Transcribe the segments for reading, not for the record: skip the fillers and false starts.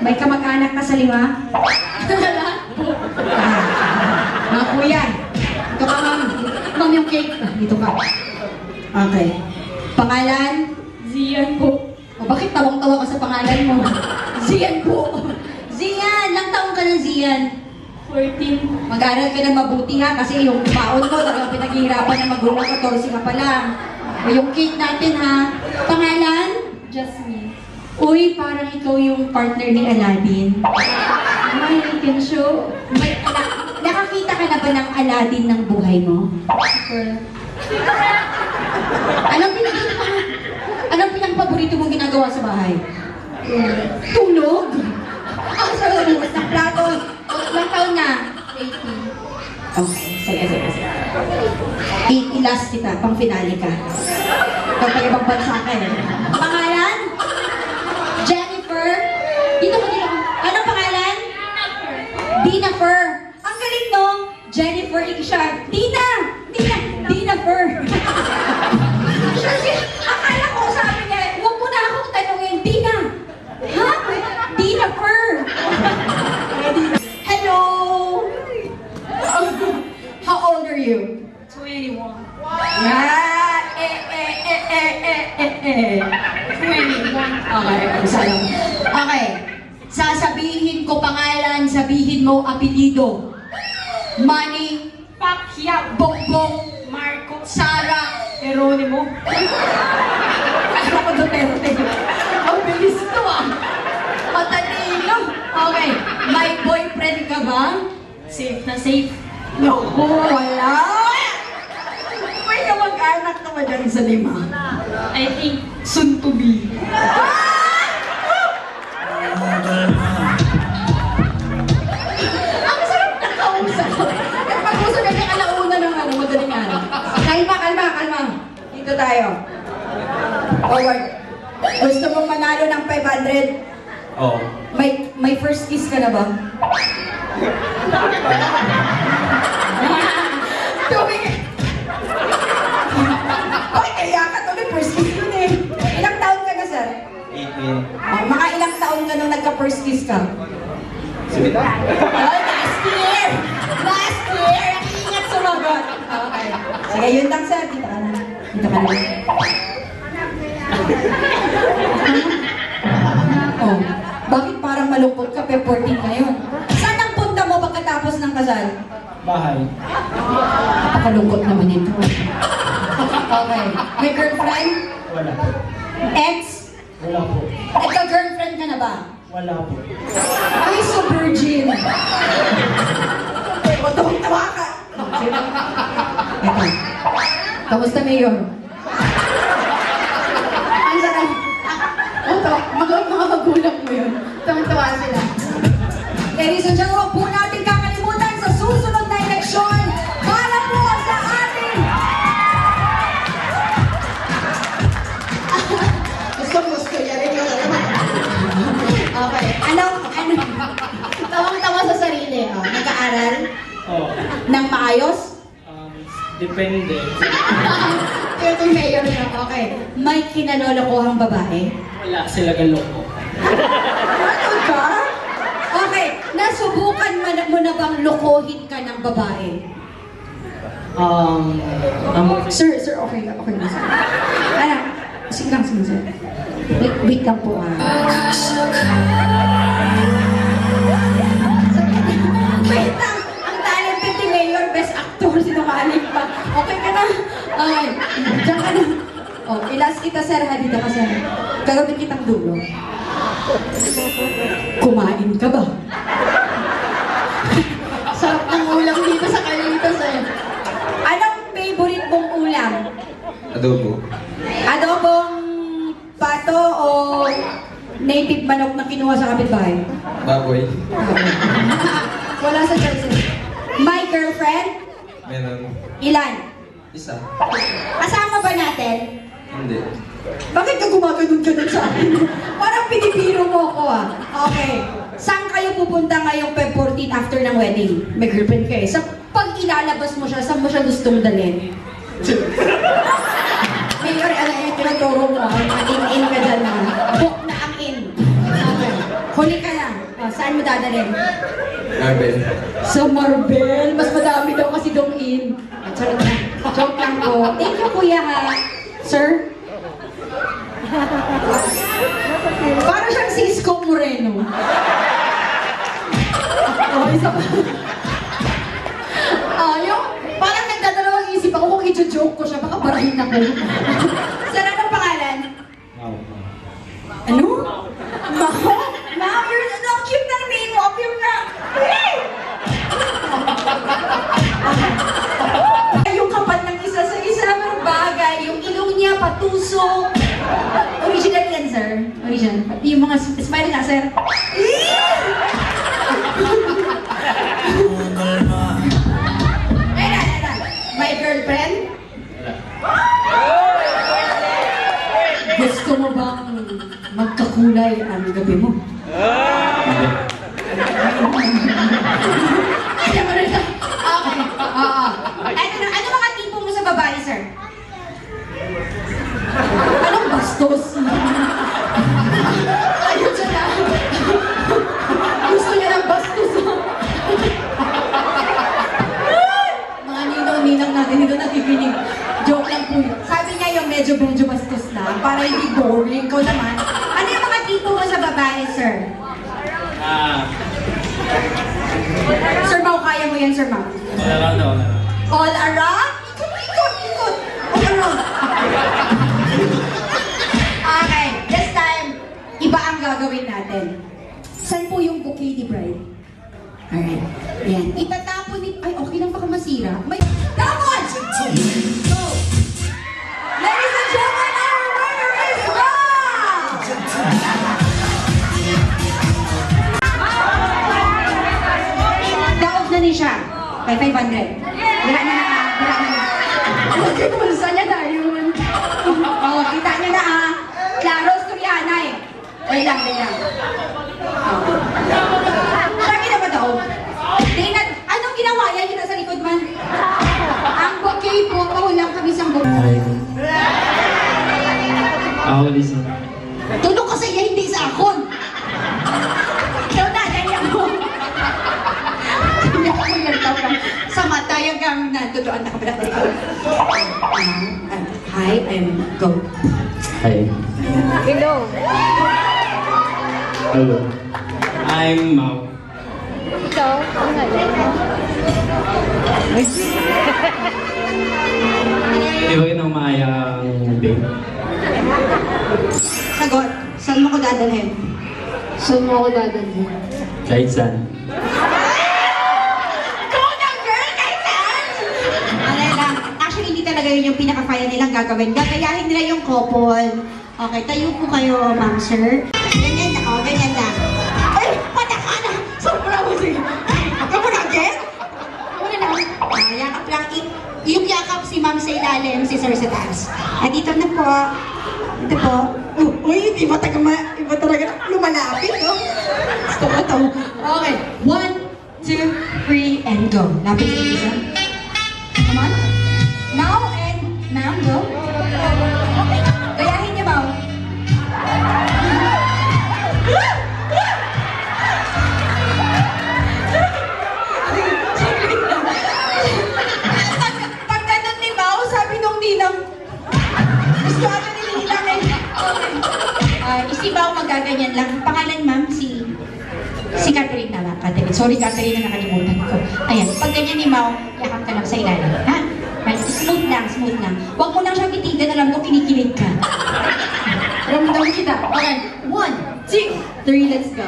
May kamag-anak ka sa lima? Mga kuya. Ito ka, ma'am. Ma'am, yung cake. Dito ka. Okay. Pangalan? Zian po. O bakit tawang-tawa ka sa pangalan mo? Zian po. Zian! Ilang taong ka na, Zian? 14. Mag-aral ka na mabuti ha, kasi yung baon ko, talagang pinaghihirapan ng magulang, 14 ka pa lang. O yung cake natin ha. Pangalan? Jasmine. Uy, parang ikaw yung partner ni Aladdin. Ay, I can show. Nakakita ka na ba ng Aladdin ng buhay mo? Super. Anong pinang-paborito mong ginagawa sa bahay? Tulog? Ang sarap ng plato. Ilang taon na? 18. Okay, sige. I-last kita, pang finale ka. Kapag ibang bansa ka eh. Pangalan? Jennifer? Dito ka. Anong pangalan? Dina Fer. Ang galing no? Jennifer Ikishar. Dina Fer. Akala ko sabi niya, huwag mo na akong tanungin. Dina. Ha? Dina Fer. Hello. How old are you? 21. Yeah. 21. Okay, isa lang. Okay. Sasabihin ko pangalan, sabihin mo apelido. Manny, Pacquiao. Bongbong, Marco. Sara, Geronimo. ano ko Duterte? Ang bilis to ah. Matalino. Okay. May boyfriend ka ba? Safe na safe. Naku, wala. May kamag-anak ka ba dyan sa lima? I think soon to be. Ang sarap na kausap. At pag-usap kami alauna ng madaling araw. Kalma. Dito tayo. Forward. Gusto mong manalo ng 500? Oo. May first kiss ka na ba? Tumingin. Bakit kaya ka to? May first kiss yun eh. Ilang taon ka na, sir? 18. Mga ilang taon ka nung nagka-first kiss ka? Sige na. Ay, last year! Last year! Ang ingat sumagot! Okay. Sige, yun lang, sir. Dito ka na. Oh, bakit parang malungkot ka? 14 ngayon. Saan ang punta mo pagkatapos ng kasal? Bahay. Napakalungkot naman ito. Okay. May girlfriend? Wala. Ex? Wala po. Nagka-girlfriend ka na ba? Wala po. Ay, so virgin. O, tawa ka. Ito. Kamusta, Mayor? Ang sarap. Ito, mga magulang mo yun. Tawang-tawa sila. Ladies and gentlemen, huwag po natin kakalimutan sa susunod na eleksyon para po sa ating... Gusto niya rin yun. Okay. Tawang-tawa sa sarili. Oh, nag-aaral Oo. ng maayos? Depende. Pero kung mayor na, okay. May kinalolokohang babae? Wala sila galoko. Ano ka? Okay. Nasubukan mo na bang lokohin ka ng babae? Sir, okay na, sir. Ano? Sige lang, sir. Wait lang po, Wait lang! Ang talented ni Mayor, best actor, sinungaling pa. Okay ka na? Okay. Diyan ka na. Oh, ilas kita, sir, ha? Dito ka, sir. Gagawin kitang dulo. Kumain ka ba? Sarap ng ulam dito sa kalito, sir. Anong favorite mong ulam? Adobo. Adobong pato o native manok na kinuha sa kapitbahay? Baboy. Wala sa choices. My girlfriend? Meron. Ilan? Isa. Kasama ba natin? Hindi. Bakit ka gumaganon-ganon sa akin? Parang pinipiro mo ako Okay. Saan kayo pupunta ngayong Feb 14 after ng wedding? May girlfriend ka eh. Sa pag ilalabas mo siya, saan mo siya gustong dalhin? Mayor, tinuturo mo. In ka dyan na. Book na ang in. Okay. Huli ka na. mo dadalhin? Marvel. Sa Marbel, mas madami daw kasi dong in. Charot na. Joke lang po. Thank you, kuya ha. Sir? Para siyang si Isko Moreno. Oh, isa pa. Yung parang nagdadalawang isip ako kung i-joke ko siya, baka barahin ako. Sir, anong pangalan? Ano? Mao? Ma'am, you're so cute ng name mo. Cute na. Yung kapal ng isa sa isa ng bagay, yung ilong niya patusok. Original yan, sir. Original. Pati yung mga smile nga, sir. Ayun. My girlfriend? Gusto mo bang magkakulay ang gabi mo? Alam mo na ito. Okay. Oo. Ano mga tipo mo sa babae, sir? Anong bastos? Ayun siya na. Gusto niya ng bastos. Mga ninong-ninang natin dito nakikinig. Joke lang po yun. Sabi niya yung medyo bastos na para hindi boring. Ikaw naman. Ano yung mga tipo mo sa babae, sir? Sir Mau, kaya mo yan, Sir Mau? All around? Ikot. All around. Okay, this time, iba ang gagawin natin. Saan po yung bouquet ni Bride? Alright, ayan. Itatapon ni... Ay, okay lang baka masira. May... Tapon! Go! Ladies and gentlemen, our winner is Rob! Daog na ni siya. Kay 500. Wala na. Okay, pulsa niya na yun. Oo, kita niya na Claro, Soriana eh. Wait lang. Sabi na ba daw? Tingnan, anong ginawa yan yun nasa likod man? Ang bouquet po, lang kami sa bouquet. Ako, listen. Tulog ka sa iya, hindi sa akon. Ikaw na, ganyan mo. Hindi ako nagtaw ka. Sa mata yung kang natutuan na kapalat na ikaw. Hi, I'm Go. Hi. Hello. Hello. I'm Mau. Ikaw, ano nga yan? Di ba yun ang maayang babe? Sagot, saan mo ko dadalhin? Saan mo ako dadalhin? Kahit saan. Go na, girl! Kahit saan! Lang. Actually, hindi talaga yun yung pinaka-final nilang gagawin. Gagayahin nila yung couple. Okay, tayo po kayo, ma'am, sir. Ganyan na, ganyan lang. Ay, pataka na! Sobrang sige. Ikaw mo na, again? Wala na. Yakap lang. Yung yakap si ma'am sa ilalim, si sir sa taas. At dito na po. Ito po. Uy, di ba talaga lumalapit, no? Gusto ko to. Okay. 1, 2, 3, and go. Lapit sa isa. Come on. Now and ma'am, go. Gayahin niyo ba? Pag ganun ni Mau, sabi nung ninang, gusto ano ni ninang eh. Si Mau magaganyan lang. Pangalan ma'am, si Catherine na lang. Catherine. Sorry Catherine na nakalimutan ko. Ayan, pag ganyan ni Mau, yakap ka lang sa ilalim. Ha? Right, smooth lang. Huwag mo lang siya bitigan, alam ko kinikilig ka. Ramdam kita. Okay, 1, 2, 3, let's go.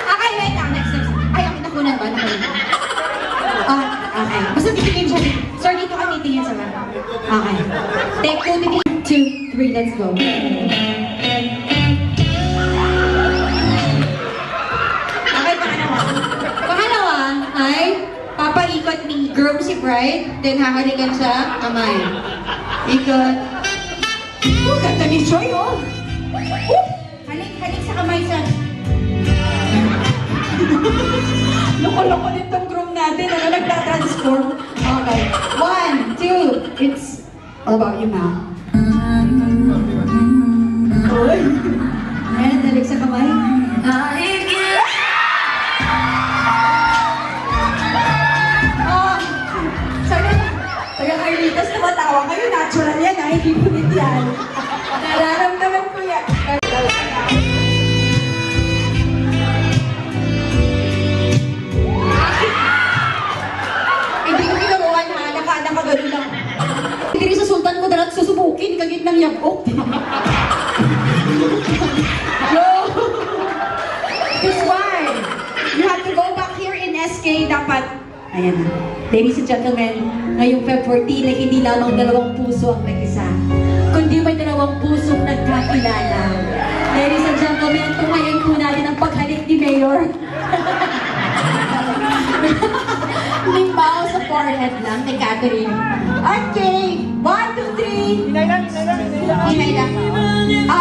Okay, wait lang. Next. Ay, ako nakunan ba? Okay. Basta titingin siya. Sir, dito ka titingin sa mga. Okay. Take 2, 3, let's go. Okay, pangalawa ay papaikot ni groom si bride, then hahalikan sa kamay. Ikot. Ganda ni Joy, oh. Halik sa kamay sa... Loko-loko nitong groom natin, nagtatransform. Okay. 1, 2, it's... What about you, Mal? Uy! Ayan, dalik sa kamay. Oh! Sabi, taga-Carlitos, tumatawa kayo. Natural yan, ha? Hindi punit yan. Nararamdaman ko yan. Hindi ko ginawahan, ha? Nakagano lang. Hindi rin sa sultan ko darat susubukin, kagit ng yabok. No! This why? You have to go back here in SK, dapat. Ayan na. Ladies and gentlemen, ngayong Feb 14 ay hindi lamang dalawang puso ang nag-isa, kundi may dalawang pusong nagkakilala. Ladies and gentlemen, tumayan po natin ang paghalik ni Mayor. Limbaw sa forehead lang ni Catherine. Okay, 1, 2, 3. Hinay lang.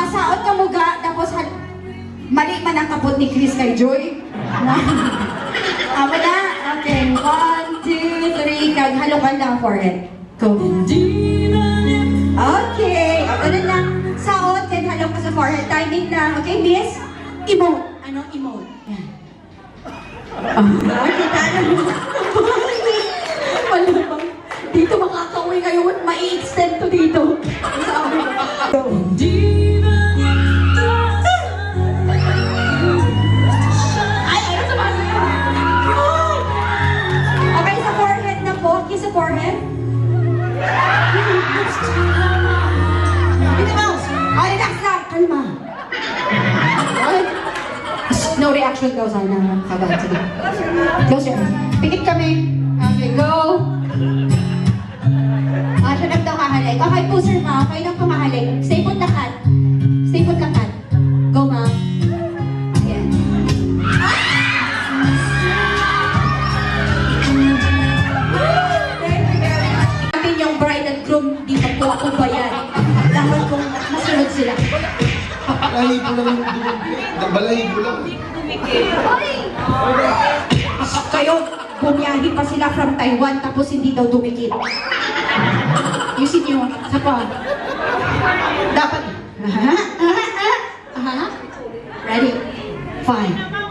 Saot ka muga, tapos mali man ang kapot ni Chris kay Joy. Wala. Okay, 1, 2, 3. Kaghalokan lang ang forehead. Go. Okay, ganun lang. Saot, then halok ka sa forehead. Timing lang. Okay, miss? Emote. Ano emote? Yan. Okay, tayo. Malamang. Dito makakawin ngayon. Mai-extend to dito. Go. Ay, ano sa mga okay, sa forehead na po. Kiss sa forehead. Dito mo. Oh, relax lang. Kalma. No reaction daw sana. Kabahan. Sige. Close your eyes. Pikit kami. Okay, go. Siya lang daw kahalik. Okay po, sir, ma. Okay lang po mahalik. Stay put na cut. Stay put na cut. Go, ma. Ayan. Sabi yung bride and groom, di pa po ako bayan. Dapat kong masunod sila. Balay ko lang. Balay ko lang. Kayo, bumiyahi pa sila from Taiwan tapos hindi daw dumikit. Yusin nyo, sa pa. Dapat. Ready? 5,